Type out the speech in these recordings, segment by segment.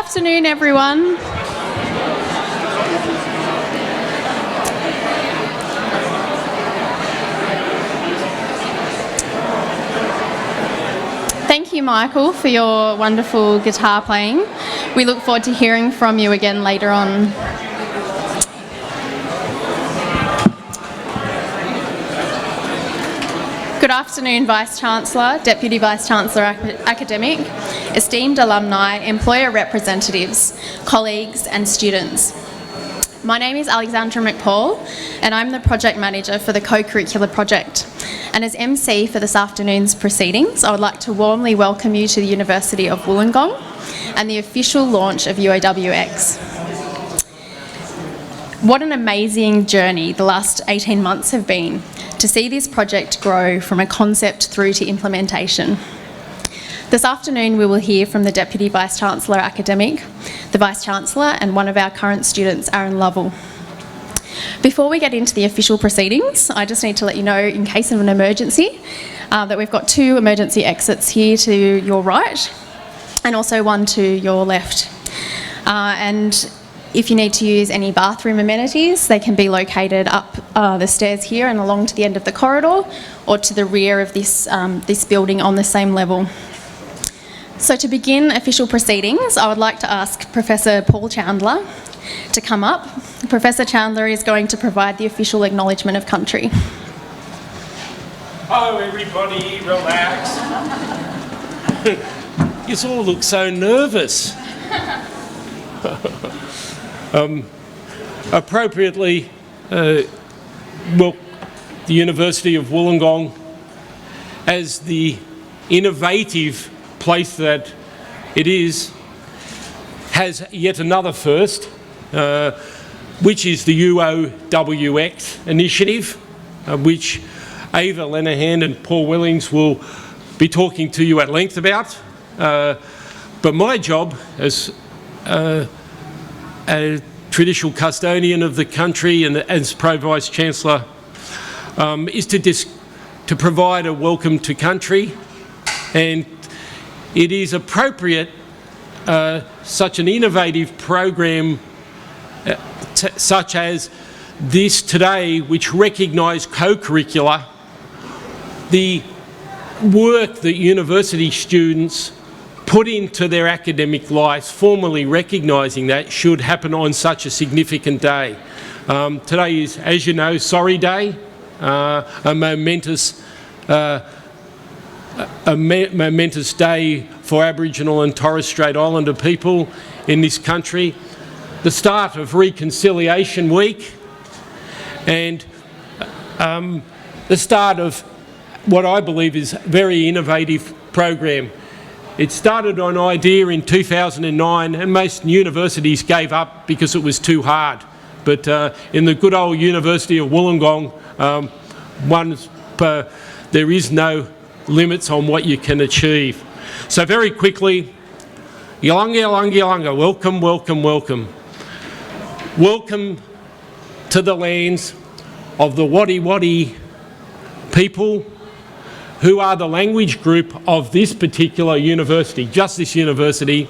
afternoon, everyone. Thank you, Michael, for your wonderful guitar playing. We look forward to hearing from you again later on. Good afternoon, Vice Chancellor, Deputy Vice Chancellor Academic, esteemed alumni, employer representatives, colleagues and students. My name is Alexandra McPaul and I'm the Project Manager for the Co-Curricular Project. And as MC for this afternoon's proceedings, I would like to warmly welcome you to the University of Wollongong and the official launch of UOWx. What an amazing journey the last 18 months have been to see this project grow from a concept through to implementation. This afternoon we will hear from the Deputy Vice Chancellor Academic, the Vice Chancellor and one of our current students, Aaron Lovell. Before we get into the official proceedings, I just need to let you know, in case of an emergency, that we've got 2 emergency exits here to your right and also one to your left. And if you need to use any bathroom amenities, they can be located up the stairs here and along to the end of the corridor or to the rear of this building on the same level. So to begin official proceedings, I would like to ask Professor Paul Chandler to come up. Professor Chandler is going to provide the official acknowledgement of country. Hello everybody, relax. You all look so nervous. Appropriately, well, the University of Wollongong, as the innovative place that it is, has yet another first, which is the UOWx initiative, which Eeva Leinonen and Paul Wellings will be talking to you at length about. But my job as a traditional custodian of the country and as Pro-Vice Chancellor is to provide a welcome to country, and it is appropriate such an innovative program such as this today, which recognise co-curricular, the work that university students put into their academic lives, formally recognising that, should happen on such a significant day. Today is, as you know, Sorry Day, a momentous day for Aboriginal and Torres Strait Islander people in this country, the start of Reconciliation Week, and the start of what I believe is a very innovative program. It started on idea in 2009 and most universities gave up because it was too hard. But in the good old University of Wollongong, there is no limits on what you can achieve. So very quickly, Yalunga, Yalunga, Yalunga, welcome, welcome, welcome. Welcome to the lands of the Wadi Wadi people, who are the language group of this particular university, just this university.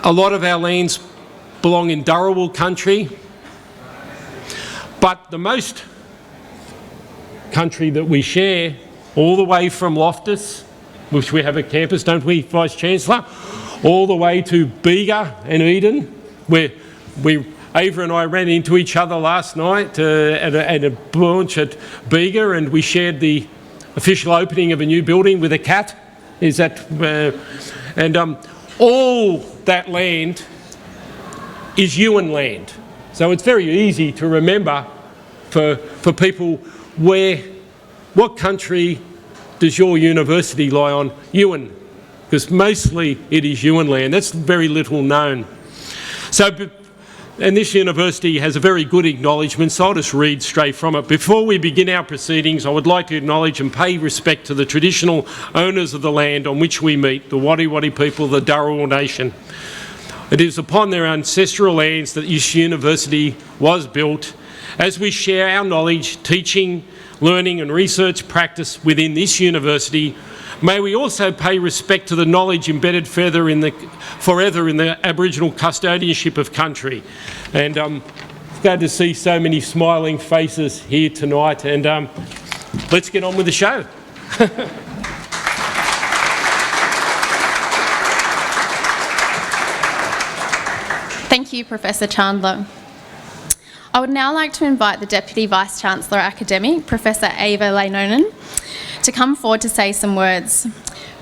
A lot of our lands belong in Dharawal country, but the most country that we share, all the way from Loftus, which we have a campus, don't we, Vice Chancellor, all the way to Bega and Eden, where Eeva and I ran into each other last night at a brunch at Bega, and we shared the official opening of a new building with a cat. Is that, all that land is Yuin land. So it's very easy to remember for people what country does your university lie on? Yuin, because mostly it is Yuin land. That's very little known. So, and this university has a very good acknowledgement, so I'll just read straight from it. Before we begin our proceedings, I would like to acknowledge and pay respect to the traditional owners of the land on which we meet, the Wadi Wadi people of the Dharawal Nation. It is upon their ancestral lands that this university was built. As we share our knowledge, teaching, learning and research practice within this university, May we also pay respect to the knowledge embedded forever in the Aboriginal custodianship of country. And it's glad to see so many smiling faces here tonight, and let's get on with the show. Thank you, Professor Chandler. I would now like to invite the Deputy Vice Chancellor Academic, Professor Eeva Leinonen, to come forward to say some words.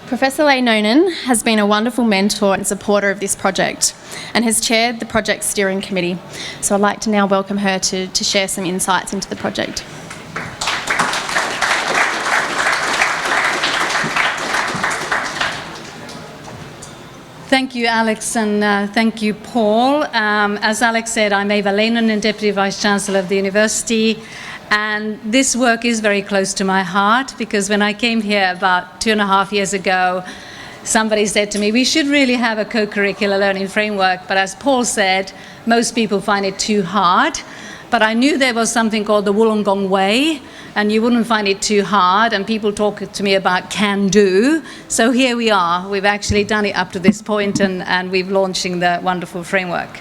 Professor Leinonen has been a wonderful mentor and supporter of this project and has chaired the project steering committee. So I'd like to now welcome her to share some insights into the project. Thank you, Alex, and thank you, Paul. As Alex said, I'm Eeva Leinonen, Deputy Vice Chancellor of the University, and this work is very close to my heart because when I came here about 2.5 years ago, somebody said to me, we should really have a co-curricular learning framework, but as Paul said, most people find it too hard. But I knew there was something called the Wollongong way, and you wouldn't find it too hard, and people talk to me about can do. So here we are. We've actually done it up to this point, and we're launching the wonderful framework.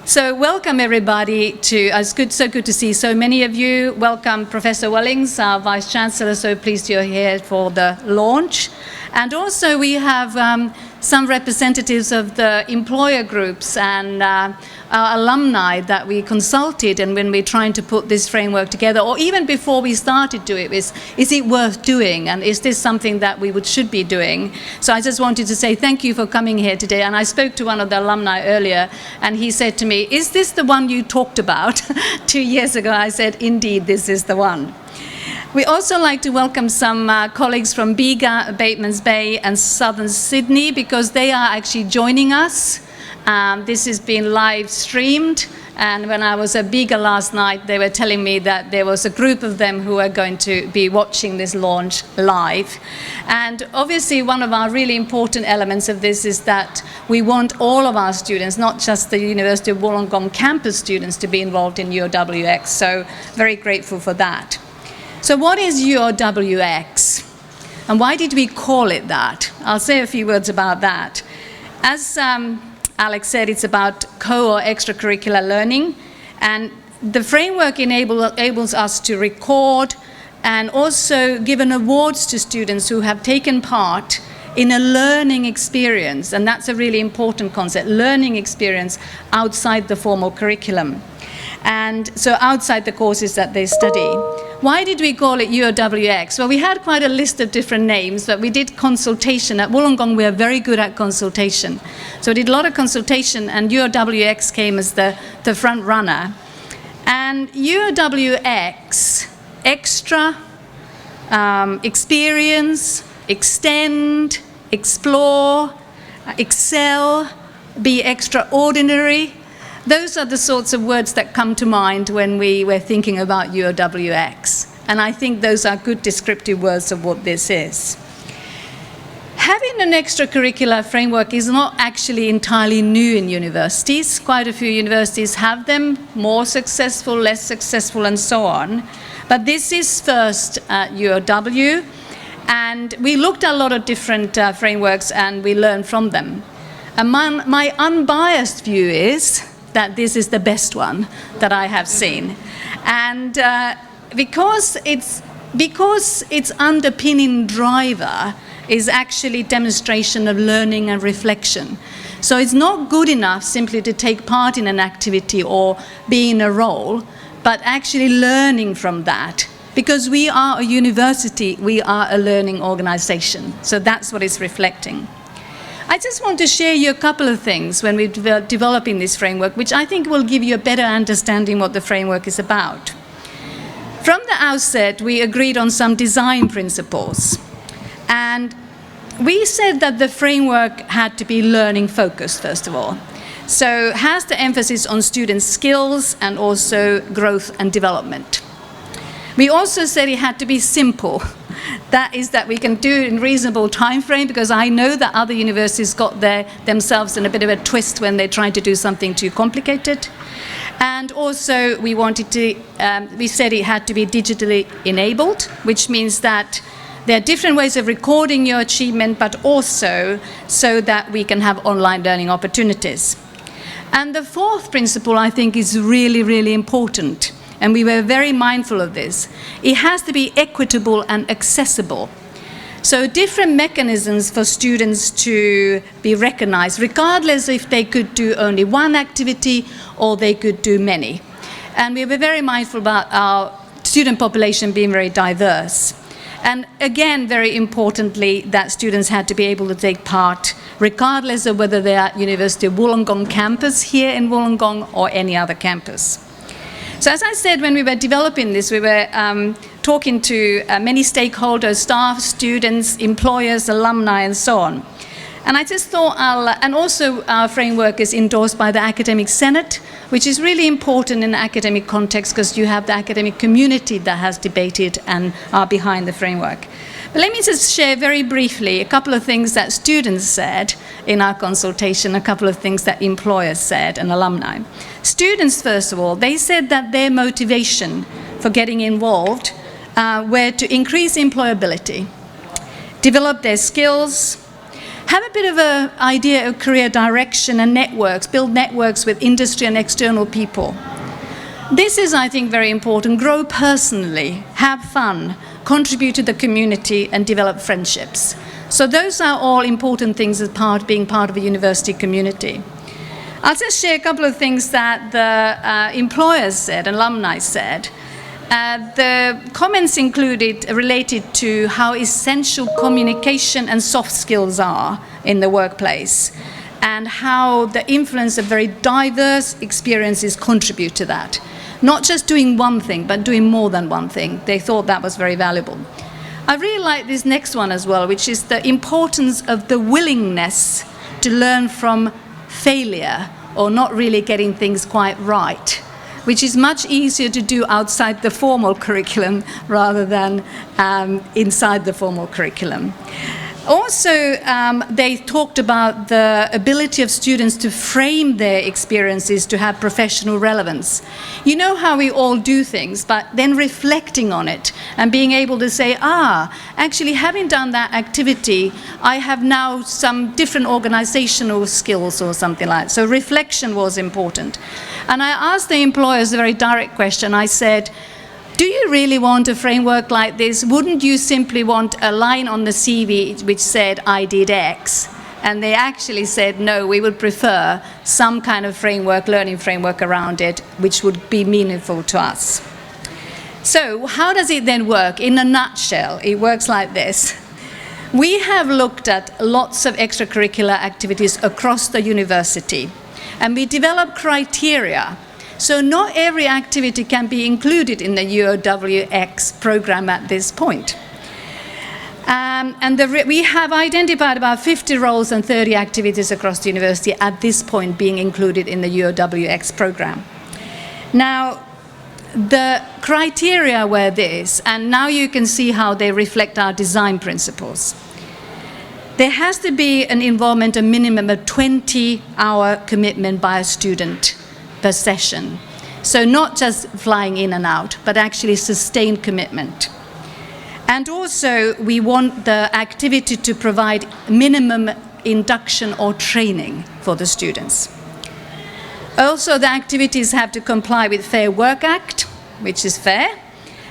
So welcome everybody to, so good to see so many of you. Welcome Professor Wellings, our Vice Chancellor, so pleased you're here for the launch. And also we have some representatives of the employer groups and our alumni that we consulted, and when we're trying to put this framework together, or even before we started to it, is it worth doing, and is this something that we should be doing? So I just wanted to say thank you for coming here today, and I spoke to one of the alumni earlier, and he said to me, is this the one you talked about 2 years ago? I said, indeed, this is the one. We also like to welcome some colleagues from Bega, Batemans Bay and Southern Sydney, because they are actually joining us. This has been live streamed, and when I was at Bega last night, they were telling me that there was a group of them who are going to be watching this launch live. And obviously one of our really important elements of this is that we want all of our students, not just the University of Wollongong campus students, to be involved in UOWx, so very grateful for that. So what is UOWx, and why did we call it that? I'll say a few words about that. As Alex said, it's about co- or extracurricular learning, and the framework enables us to record and also give an awards to students who have taken part in a learning experience, and that's a really important concept, learning experience outside the formal curriculum. And so outside the courses that they study. Why did we call it UOWx? Well, we had quite a list of different names, but we did consultation. At Wollongong, we are very good at consultation. So we did a lot of consultation, and UOWx came as the front runner. And UOWx, extra, experience, extend, explore, excel, be extraordinary. Those are the sorts of words that come to mind when we were thinking about UOWx. And I think those are good descriptive words of what this is. Having an extracurricular framework is not actually entirely new in universities. Quite a few universities have them, more successful, less successful, and so on. But this is first at UOW, and we looked at a lot of different frameworks and we learned from them. And my unbiased view is that this is the best one that I have seen. And because its underpinning driver is actually demonstration of learning and reflection. So it's not good enough simply to take part in an activity or be in a role, but actually learning from that. Because we are a university, we are a learning organisation. So that's what it's reflecting. I just want to share you a couple of things when we're developing this framework, which I think will give you a better understanding what the framework is about. From the outset, we agreed on some design principles. And we said that the framework had to be learning focused, first of all. So has the emphasis on students' skills and also growth and development. We also said it had to be simple. That is that we can do it in reasonable time frame, because I know that other universities got themselves in a bit of a twist when they're trying to do something too complicated. And also we said it had to be digitally enabled, which means that There are different ways of recording your achievement, but also so that we can have online learning opportunities. And the fourth principle, I think, is really, really important. And we were very mindful of this. It has to be equitable and accessible. So different mechanisms for students to be recognized, regardless if they could do only one activity or they could do many. And we were very mindful about our student population being very diverse. And again, very importantly, that students had to be able to take part, regardless of whether they are at University of Wollongong campus here in Wollongong or any other campus. So as I said, when we were developing this, we were talking to many stakeholders, staff, students, employers, alumni, and so on. And I just thought and also our framework is endorsed by the Academic Senate, which is really important in the academic context because you have the academic community that has debated and are behind the framework. But let me just share very briefly a couple of things that students said in our consultation, a couple of things that employers said and alumni. Students, first of all, they said that their motivation for getting involved were to increase employability, develop their skills, have a bit of an idea of career direction and networks, build networks with industry and external people. This is, I think, very important. Grow personally, have fun, contribute to the community, and develop friendships. So those are all important things as being part of a university community. I'll just share a couple of things that the employers said, alumni said. The comments related to how essential communication and soft skills are in the workplace, and how the influence of very diverse experiences contribute to that. Not just doing one thing, but doing more than one thing. They thought that was very valuable. I really like this next one as well, which is the importance of the willingness to learn from failure or not really getting things quite right, which is much easier to do outside the formal curriculum rather than inside the formal curriculum. Also, they talked about the ability of students to frame their experiences to have professional relevance. You know how we all do things, but then reflecting on it and being able to say, actually having done that activity, I have now some different organizational skills or something like that. So reflection was important. And I asked the employers a very direct question. I said, do you really want a framework like this? Wouldn't you simply want a line on the CV which said, I did X? And they actually said, no, we would prefer some kind of framework, learning framework around it, which would be meaningful to us. So how does it then work? In a nutshell, it works like this. We have looked at lots of extracurricular activities across the university, and we developed criteria. So not every activity can be included in the UOWx program at this point. We have identified about 50 roles and 30 activities across the university at this point being included in the UOWx program. Now, the criteria were this, and now you can see how they reflect our design principles. There has to be an involvement, a minimum of 20-hour commitment by a student per session. So not just flying in and out, but actually sustained commitment. And also, we want the activity to provide minimum induction or training for the students. Also, the activities have to comply with Fair Work Act, which is fair,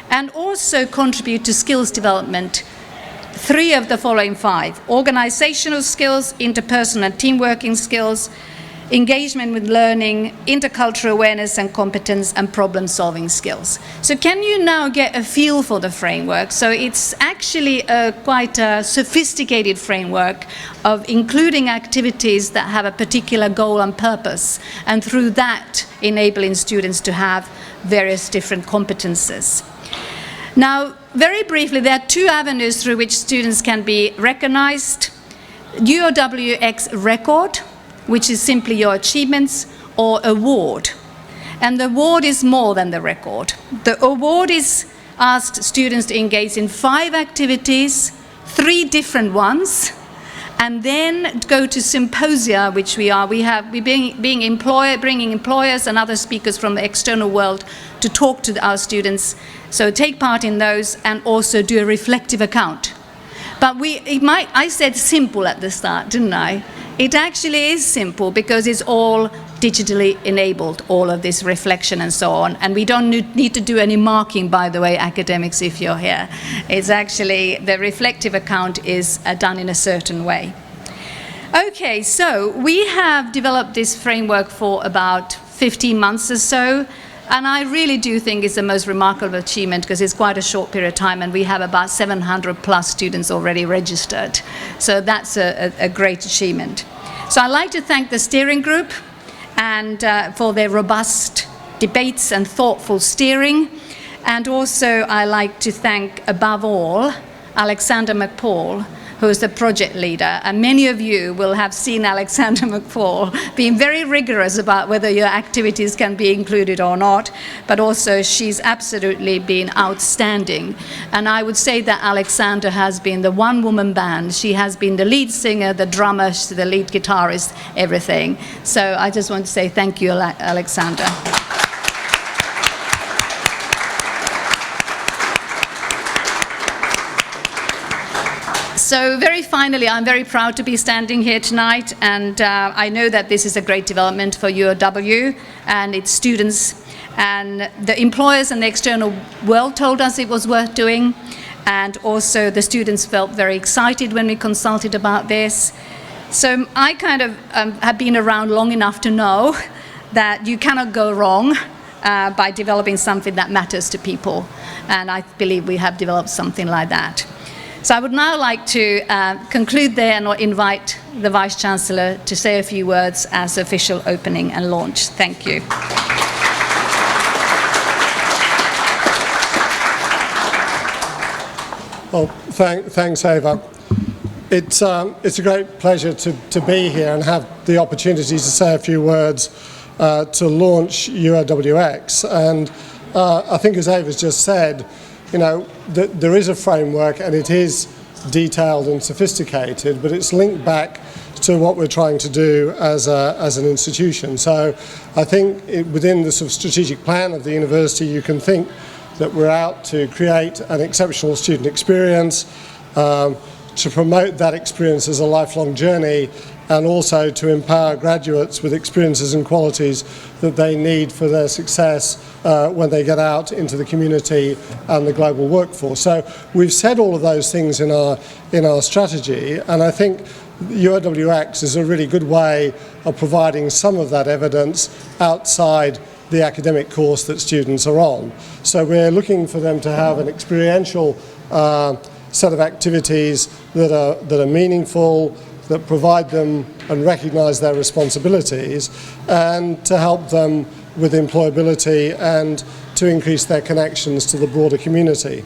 and also contribute to skills development. 3 of the following 5: organizational skills, interpersonal and team working skills, engagement with learning, intercultural awareness and competence, and problem-solving skills. So can you now get a feel for the framework? So it's actually quite a sophisticated framework of including activities that have a particular goal and purpose, and through that enabling students to have various different competences. Now, very briefly, there are 2 avenues through which students can be recognized. UOWx record, which is simply your achievements, or award. And the award is more than the record. The award asks students to engage in 5 activities, 3 different ones, and then go to symposia, which we're bringing employers and other speakers from the external world to talk to our students. So take part in those and also do a reflective account But I said simple at the start, didn't I? It actually is simple because it's all digitally enabled, all of this reflection and so on. And we don't need to do any marking, by the way, academics, if you're here. It's actually, the reflective account is done in a certain way. Okay, so we have developed this framework for about 15 months or so. And I really do think it's the most remarkable achievement because it's quite a short period of time and we have about 700 plus students already registered. So that's a great achievement. So I'd like to thank the steering group and for their robust debates and thoughtful steering. And also I'd like to thank, above all, Alexander McPaul, who is the project leader. And many of you will have seen Alexander McPaul being very rigorous about whether your activities can be included or not, but also she's absolutely been outstanding. And I would say that Alexander has been the one-woman band. She has been the lead singer, the drummer, the lead guitarist, everything. So I just want to say thank you, Alexander. So very finally, I'm very proud to be standing here tonight, and I know that this is a great development for UOW and its students, and the employers and the external world told us it was worth doing, and also the students felt very excited when we consulted about this. So I kind of have been around long enough to know that you cannot go wrong by developing something that matters to people, and I believe we have developed something like that. So I would now like to conclude there and invite the Vice-Chancellor to say a few words as official opening and launch. Thank you. Well, thanks, Eeva. It's a great pleasure to be here and have the opportunity to say a few words to launch UOWx. And I think, as Eva's just said, you know, there is a framework and it is detailed and sophisticated, but it's linked back to what we're trying to do as an institution. So I think within the sort of strategic plan of the university, you can think that we're out to create an exceptional student experience, to promote that experience as a lifelong journey, and also to empower graduates with experiences and qualities that they need for their success when they get out into the community and the global workforce. So we've said all of those things in our strategy, and I think UOWx is a really good way of providing some of that evidence outside the academic course that students are on. So we're looking for them to have an experiential set of activities that are meaningful, that provide them and recognise their responsibilities, and to help them with employability and to increase their connections to the broader community.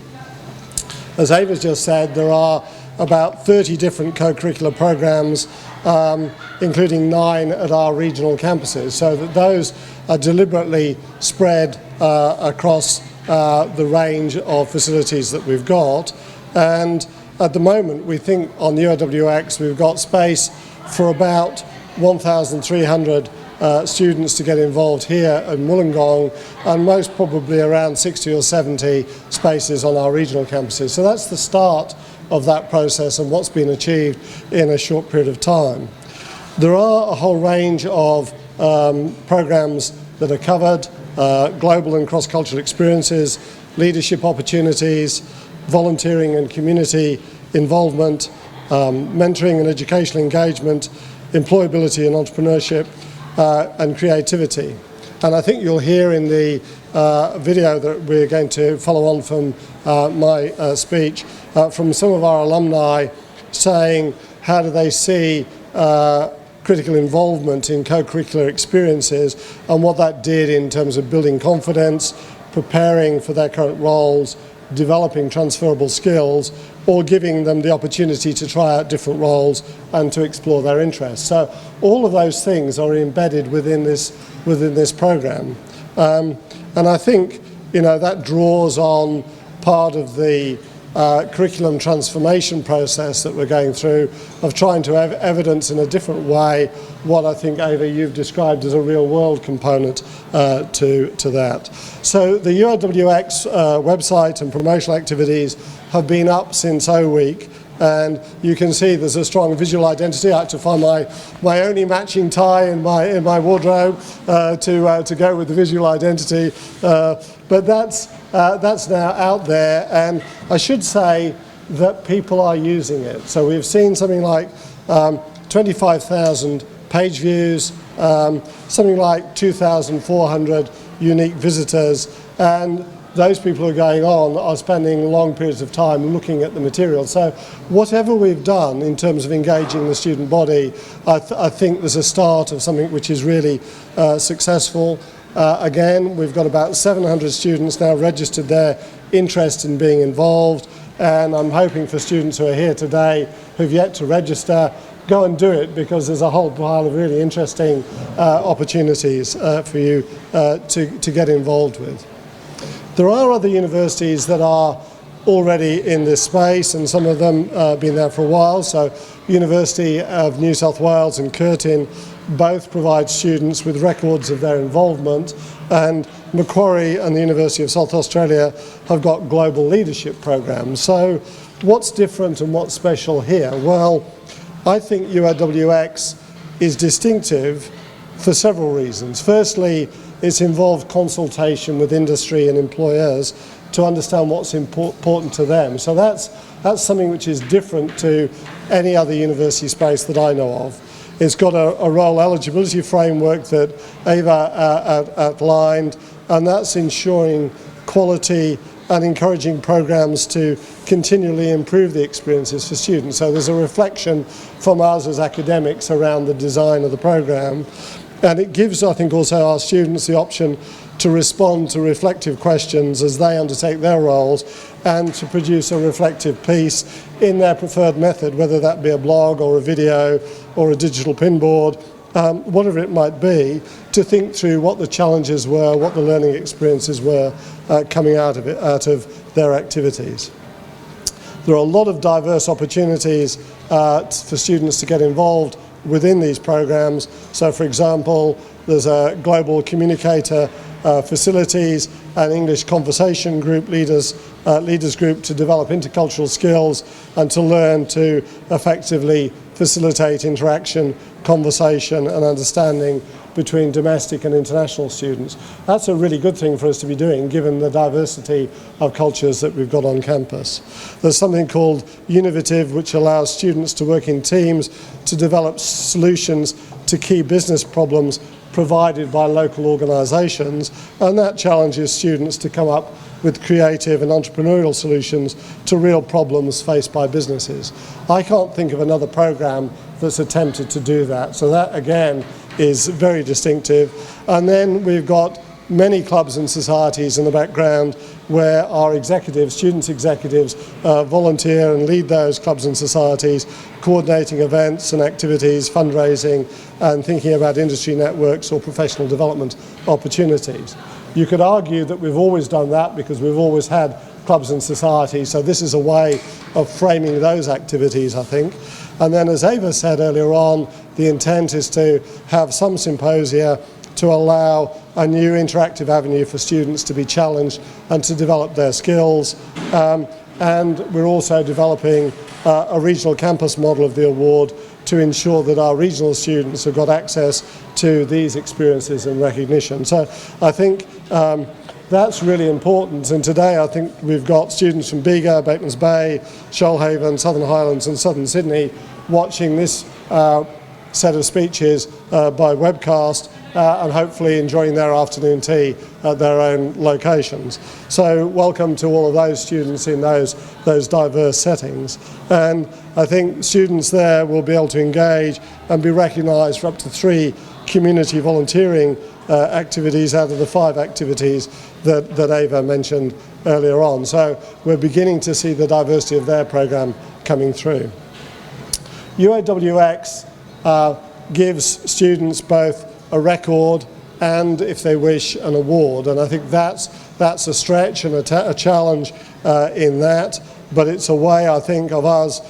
As Eva's just said, there are about 30 different co-curricular programmes, including 9 at our regional campuses, so that those are deliberately spread across the range of facilities that we've got. And at the moment, we think on UOWx we've got space for about 1,300 students to get involved here in Wollongong, and most probably around 60 or 70 spaces on our regional campuses. So that's the start of that process and what's been achieved in a short period of time. There are a whole range of programs that are covered, global and cross-cultural experiences, leadership opportunities, volunteering and community involvement, mentoring and educational engagement, employability and entrepreneurship, and creativity. And I think you'll hear in the video that we're going to follow on from my speech from some of our alumni saying how do they see critical involvement in co-curricular experiences and what that did in terms of building confidence, preparing for their current roles, developing transferable skills, or giving them the opportunity to try out different roles and to explore their interests. So all of those things are embedded within this programme. And I think, you know, that draws on part of the curriculum transformation process that we're going through of trying to have evidence in a different way what I think, Eeva, you've described as a real-world component to that. So the UOWx website and promotional activities have been up since O Week And you can see there's a strong visual identity. I had to find my only matching tie in my wardrobe to go with the visual identity. But that's now out there, and I should say that people are using it. So we've seen something like 25,000 page views, something like 2,400 unique visitors, and those people who are going on are spending long periods of time looking at the material. So whatever we've done in terms of engaging the student body, I think there's a start of something which is really successful. Again, we've got about 700 students now registered their interest in being involved, and I'm hoping for students who are here today who've yet to register, go and do it, because there's a whole pile of really interesting opportunities for you to get involved with. There are other universities that are already in this space, and some of them have been there for a while. So University of New South Wales and Curtin both provide students with records of their involvement, and Macquarie and the University of South Australia have got global leadership programs. So what's different and what's special here? Well, I think UOWx is distinctive for several reasons. Firstly, it's involved consultation with industry and employers to understand what's important to them. So that's something which is different to any other university space that I know of. It's got a role eligibility framework that Eeva outlined, and that's ensuring quality and encouraging programs to continually improve the experiences for students. So there's a reflection from us as academics around the design of the program. And it gives, I think, also our students the option to respond to reflective questions as they undertake their roles, and to produce a reflective piece in their preferred method, whether that be a blog or a video or a digital pinboard, whatever it might be, to think through what the challenges were, what the learning experiences were coming out of their activities. There are a lot of diverse opportunities for students to get involved within these programs. So, for example, there's a global communicator facilities and English conversation group leaders group to develop intercultural skills and to learn to effectively facilitate interaction, conversation and understanding between domestic and international students. That's a really good thing for us to be doing, given the diversity of cultures that we've got on campus. There's something called Univative, which allows students to work in teams to develop solutions to key business problems provided by local organisations, and that challenges students to come up with creative and entrepreneurial solutions to real problems faced by businesses. I can't think of another program that's attempted to do that, so that again is very distinctive. And then we've got many clubs and societies in the background where our executives, students' executives, volunteer and lead those clubs and societies, coordinating events and activities, fundraising, and thinking about industry networks or professional development opportunities. You could argue that we've always done that because we've always had clubs and societies, so this is a way of framing those activities, I think. And then, as Eeva said earlier on, the intent is to have some symposia to allow a new interactive avenue for students to be challenged and to develop their skills. And we're also developing a regional campus model of the award to ensure that our regional students have got access to these experiences and recognition. So I think that's really important, and today I think we've got students from Bega, Batemans Bay, Shoalhaven, Southern Highlands and Southern Sydney watching this set of speeches by webcast and hopefully enjoying their afternoon tea at their own locations. So welcome to all of those students in those diverse settings. And I think students there will be able to engage and be recognised for up to 3 community volunteering activities out of the 5 activities that Eeva mentioned earlier on. So we're beginning to see the diversity of their programme coming through. UOWx gives students both a record and, if they wish, an award, and I think that's a stretch and a challenge in that, but it's a way, I think, of us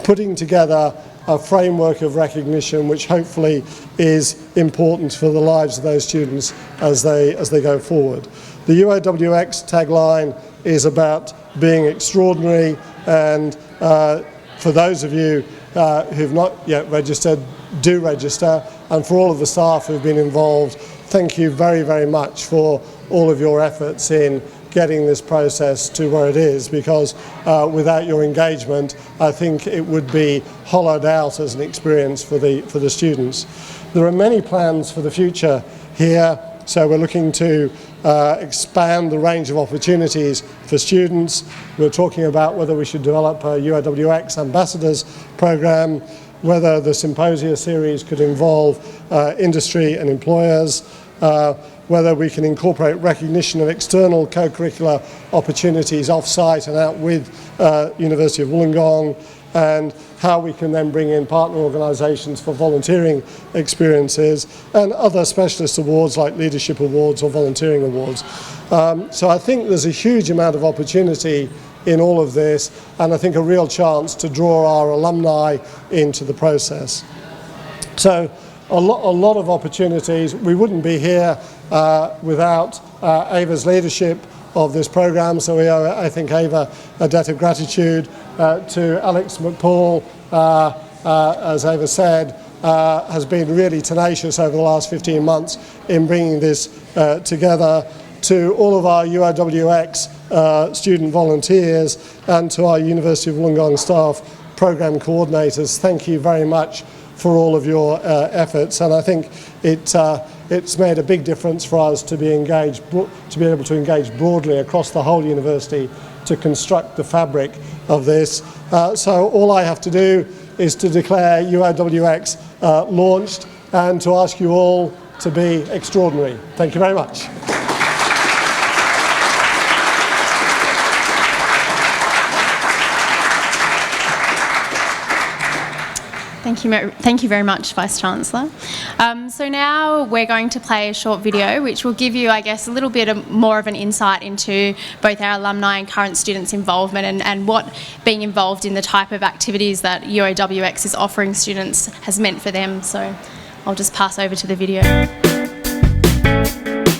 putting together a framework of recognition which hopefully is important for the lives of those students as they go forward. The UOWx tagline is about being extraordinary, and for those of you who've not yet registered, do register, and for all of the staff who've been involved, thank you very, very much for all of your efforts in getting this process to where it is, because without your engagement, I think it would be hollowed out as an experience for the students. There are many plans for the future here, so we're looking to expand the range of opportunities for students. We're talking about whether we should develop a UOWx Ambassadors program, whether the symposia series could involve industry and employers, whether we can incorporate recognition of external co-curricular opportunities off-site and out with University of Wollongong, and how we can then bring in partner organisations for volunteering experiences and other specialist awards like leadership awards or volunteering awards. So I think there's a huge amount of opportunity in all of this, and I think a real chance to draw our alumni into the process. So a lot of opportunities. We wouldn't be here without Eeva's leadership of this programme, so we owe, I think, Eeva a debt of gratitude. To Alex McPaul, as Eeva said, has been really tenacious over the last 15 months in bringing this together. To all of our UOWx student volunteers and to our University of Wollongong staff programme coordinators, thank you very much for all of your efforts, and I think it's made a big difference for us to be engaged, to be able to engage broadly across the whole university to construct the fabric of this. So all I have to do is to declare UOWx launched and to ask you all to be extraordinary. Thank you very much. Thank you very much, Vice-Chancellor. So now we're going to play a short video which will give you, I guess, a little bit more of an insight into both our alumni and current students' involvement and what being involved in the type of activities that UOWx is offering students has meant for them. So I'll just pass over to the video.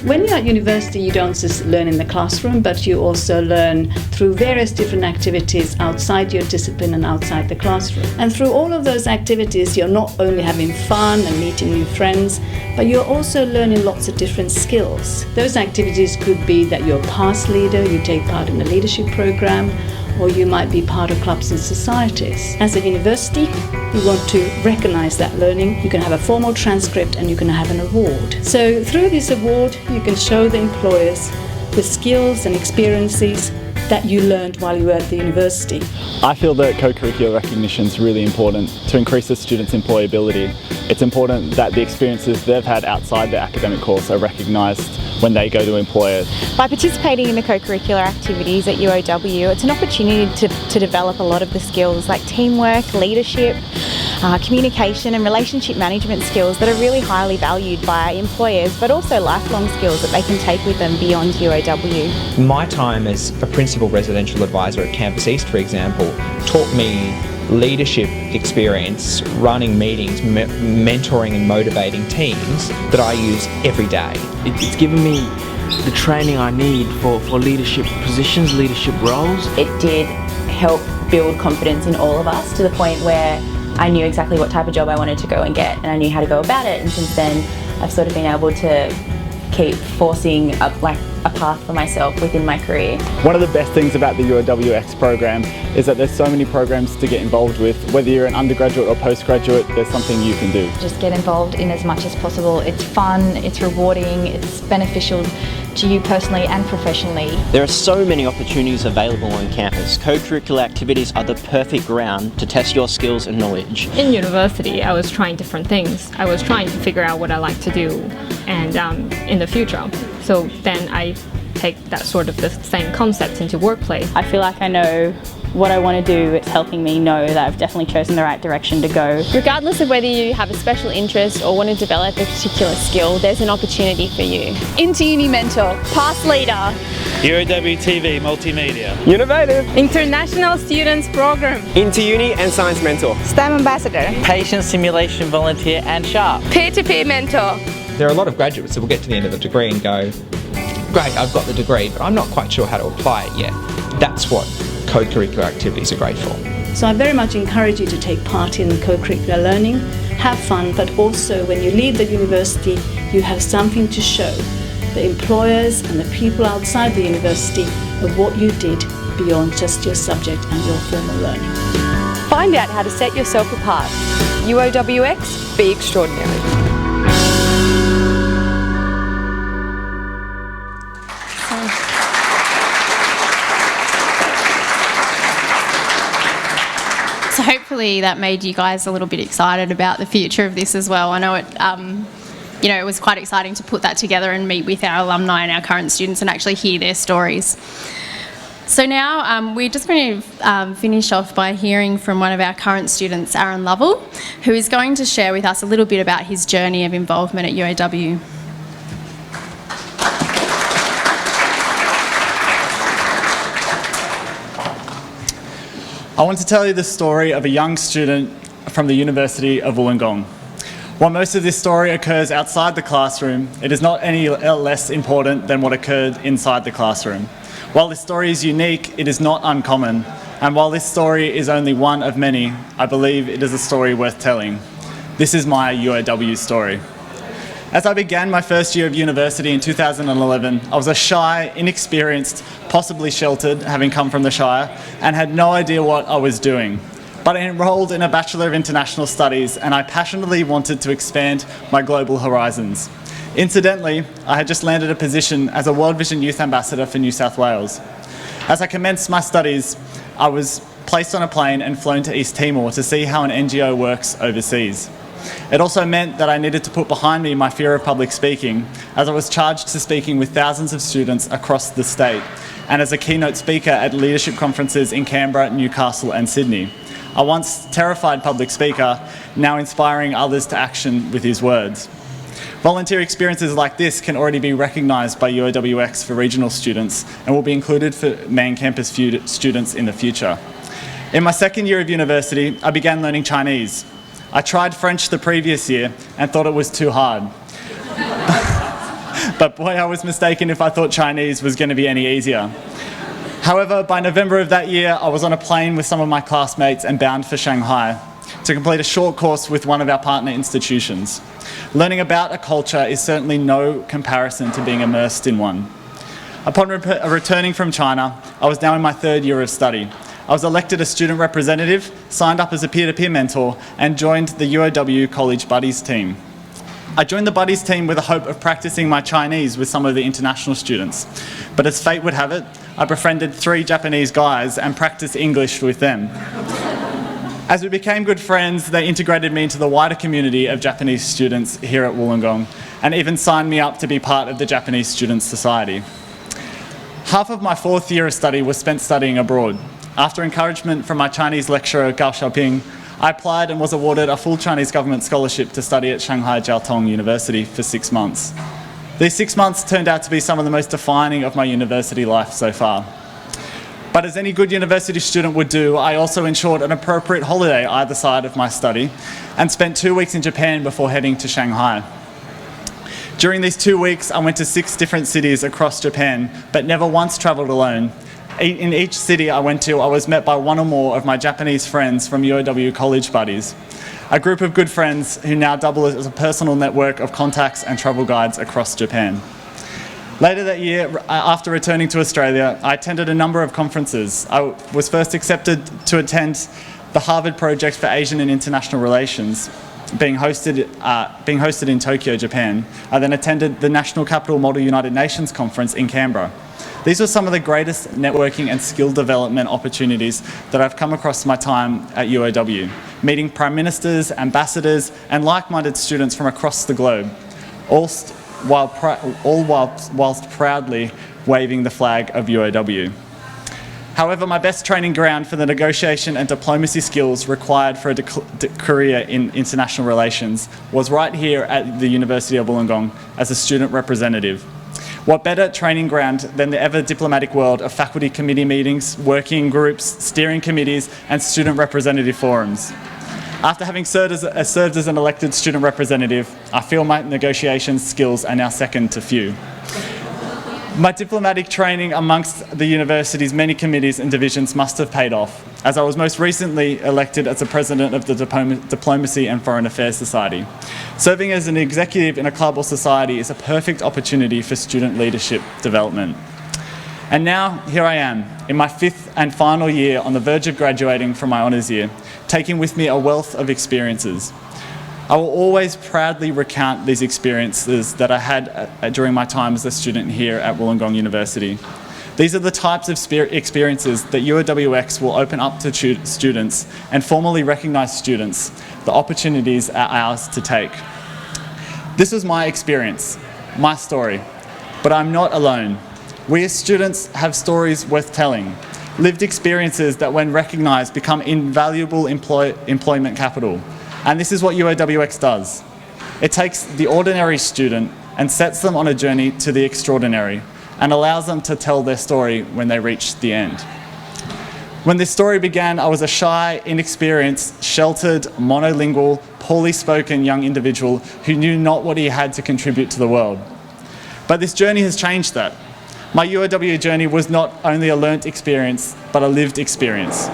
When you're at university, you don't just learn in the classroom, but you also learn through various different activities outside your discipline and outside the classroom. And through all of those activities, you're not only having fun and meeting new friends, but you're also learning lots of different skills. Those activities could be that you're a past leader, you take part in a leadership program, or you might be part of clubs and societies. As a university, we want to recognise that learning. You can have a formal transcript and you can have an award. So through this award, you can show the employers the skills and experiences that you learned while you were at the university. I feel that co-curricular recognition is really important to increase the students' employability. It's important that the experiences they've had outside their academic course are recognised when they go to employers. By participating in the co-curricular activities at UOW, it's an opportunity to develop a lot of the skills like teamwork, leadership, communication and relationship management skills that are really highly valued by employers, but also lifelong skills that they can take with them beyond UOW. My time as a principal residential advisor at Campus East, for example, taught me leadership experience, running meetings, mentoring and motivating teams that I use every day. It's given me the training I need for leadership positions, leadership roles. It did help build confidence in all of us to the point where I knew exactly what type of job I wanted to go and get, and I knew how to go about it, and since then I've sort of been able to keep forcing a path for myself within my career. One of the best things about the UOWx program is that there's so many programs to get involved with. Whether you're an undergraduate or postgraduate, there's something you can do. Just get involved in as much as possible. It's fun, it's rewarding, it's beneficial to you personally and professionally. There are so many opportunities available on campus. Co-curricular activities are the perfect ground to test your skills and knowledge. In university, I was trying different things. I was trying to figure out what I like to do and in the future. So then I take that sort of the same concept into workplace. I feel like I know what I want to do. It's helping me know that I've definitely chosen the right direction to go. Regardless of whether you have a special interest or want to develop a particular skill, there's an opportunity for you. Inter-uni mentor, past leader, UOW TV Multimedia, Innovative, International Students Program, Inter-uni and Science Mentor, STEM Ambassador, Patient Simulation Volunteer and Sharp, Peer-to-peer Mentor. There are a lot of graduates that will get to the end of the degree and go, great, I've got the degree, but I'm not quite sure how to apply it yet. That's what co-curricular activities are great for. So I very much encourage you to take part in co-curricular learning, have fun, but also when you leave the university, you have something to show the employers and the people outside the university of what you did beyond just your subject and your formal learning. Find out how to set yourself apart. UOWx, be extraordinary. So hopefully that made you guys a little bit excited about the future of this as well. I know it was quite exciting to put that together and meet with our alumni and our current students and actually hear their stories. So now we're just going to finish off by hearing from one of our current students, Aaron Lovell, who is going to share with us a little bit about his journey of involvement at UOW. I want to tell you the story of a young student from the University of Wollongong. While most of this story occurs outside the classroom, it is not any less important than what occurred inside the classroom. While this story is unique, it is not uncommon. And while this story is only one of many, I believe it is a story worth telling. This is my UOW story. As I began my first year of university in 2011, I was a shy, inexperienced, possibly sheltered, having come from the Shire, and had no idea what I was doing. But I enrolled in a Bachelor of International Studies, and I passionately wanted to expand my global horizons. Incidentally, I had just landed a position as a World Vision Youth Ambassador for New South Wales. As I commenced my studies, I was placed on a plane and flown to East Timor to see how an NGO works overseas. It also meant that I needed to put behind me my fear of public speaking, as I was charged to speaking with thousands of students across the state, and as a keynote speaker at leadership conferences in Canberra, Newcastle and Sydney. A once terrified public speaker, now inspiring others to action with his words. Volunteer experiences like this can already be recognised by UOWx for regional students and will be included for main campus students in the future. In my second year of university, I began learning Chinese. I tried French the previous year and thought it was too hard. But boy, I was mistaken if I thought Chinese was going to be any easier. However, by November of that year, I was on a plane with some of my classmates and bound for Shanghai to complete a short course with one of our partner institutions. Learning about a culture is certainly no comparison to being immersed in one. Upon returning from China, I was now in my third year of study. I was elected a student representative, signed up as a peer-to-peer mentor, and joined the UOW College Buddies team. I joined the Buddies team with the hope of practicing my Chinese with some of the international students. But as fate would have it, I befriended 3 Japanese guys and practiced English with them. As we became good friends, they integrated me into the wider community of Japanese students here at Wollongong, and even signed me up to be part of the Japanese Students' Society. Half of my 4th year of study was spent studying abroad. After encouragement from my Chinese lecturer, Gao Xiaoping, I applied and was awarded a full Chinese government scholarship to study at Shanghai Jiao Tong University for 6 months. These 6 months turned out to be some of the most defining of my university life so far. But as any good university student would do, I also ensured an appropriate holiday either side of my study and spent 2 weeks in Japan before heading to Shanghai. During these 2 weeks, I went to 6 different cities across Japan, but never once travelled alone. In each city I went to, I was met by one or more of my Japanese friends from UOW College Buddies, a group of good friends who now double as a personal network of contacts and travel guides across Japan. Later that year, after returning to Australia, I attended a number of conferences. I was first accepted to attend the Harvard Project for Asian and International Relations, being hosted in Tokyo, Japan. I then attended the National Capital Model United Nations Conference in Canberra. These were some of the greatest networking and skill development opportunities that I've come across my time at UOW, meeting prime ministers, ambassadors, and like-minded students from across the globe, all whilst proudly waving the flag of UOW. However, my best training ground for the negotiation and diplomacy skills required for a career in international relations was right here at the University of Wollongong as a student representative. What better training ground than the ever diplomatic world of faculty committee meetings, working groups, steering committees, and student representative forums. After having served as an elected student representative, I feel my negotiation skills are now second to few. My diplomatic training amongst the university's many committees and divisions must have paid off, as I was most recently elected as the president of the Diplomacy and Foreign Affairs Society. Serving as an executive in a club or society is a perfect opportunity for student leadership development. And now, here I am, in my 5th and final year on the verge of graduating from my honours year, taking with me a wealth of experiences. I will always proudly recount these experiences that I had during my time as a student here at Wollongong University. These are the types of experiences that UOWx will open up to students and formally recognise students. The opportunities are ours to take. This was my experience, my story, but I'm not alone. We as students have stories worth telling, lived experiences that when recognised become invaluable employment capital. And this is what UOWx does. It takes the ordinary student and sets them on a journey to the extraordinary and allows them to tell their story when they reach the end. When this story began, I was a shy, inexperienced, sheltered, monolingual, poorly spoken young individual who knew not what he had to contribute to the world. But this journey has changed that. My UOW journey was not only a learnt experience, but a lived experience.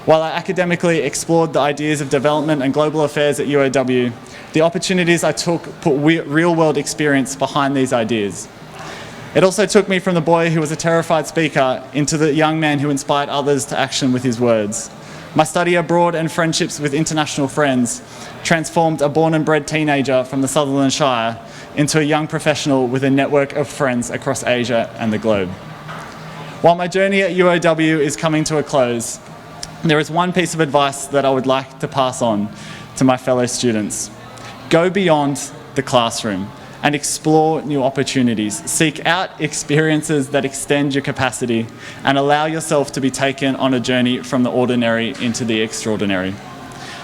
While I academically explored the ideas of development and global affairs at UOW, the opportunities I took put real-world experience behind these ideas. It also took me from the boy who was a terrified speaker into the young man who inspired others to action with his words. My study abroad and friendships with international friends transformed a born and bred teenager from the Sutherland Shire into a young professional with a network of friends across Asia and the globe. While my journey at UOW is coming to a close, there is one piece of advice that I would like to pass on to my fellow students. Go beyond the classroom and explore new opportunities. Seek out experiences that extend your capacity and allow yourself to be taken on a journey from the ordinary into the extraordinary.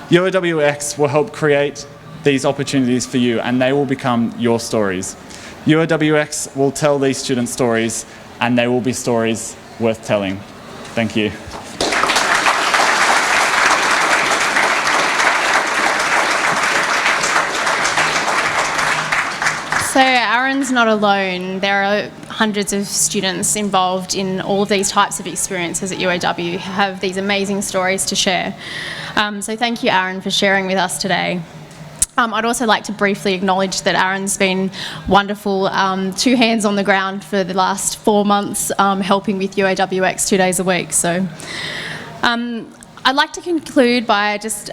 UOWx will help create these opportunities for you and they will become your stories. UOWx will tell these student stories and they will be stories worth telling. Thank you. So Aaron's not alone. There are hundreds of students involved in all of these types of experiences at UOW who have these amazing stories to share. So thank you, Aaron, for sharing with us today. I'd also like to briefly acknowledge that Aaron's been wonderful, 2 hands on the ground for the last 4 months, helping with UOWx 2 days a week. So I'd like to conclude by just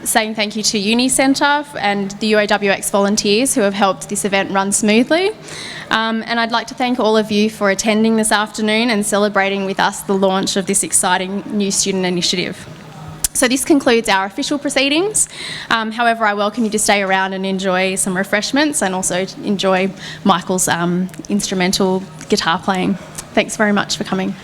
saying thank you to Uni Centre and the UOWx volunteers who have helped this event run smoothly. And I'd like to thank all of you for attending this afternoon and celebrating with us the launch of this exciting new student initiative. So this concludes our official proceedings. However, I welcome you to stay around and enjoy some refreshments and also enjoy Michael's instrumental guitar playing. Thanks very much for coming.